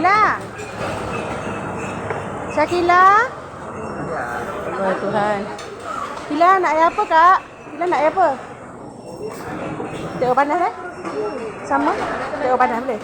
Syakila. Syakila. Oh Tuhan. Kila nak air apa kak? Kila nak air apa? Tengok panas Sama? Tengok panas boleh?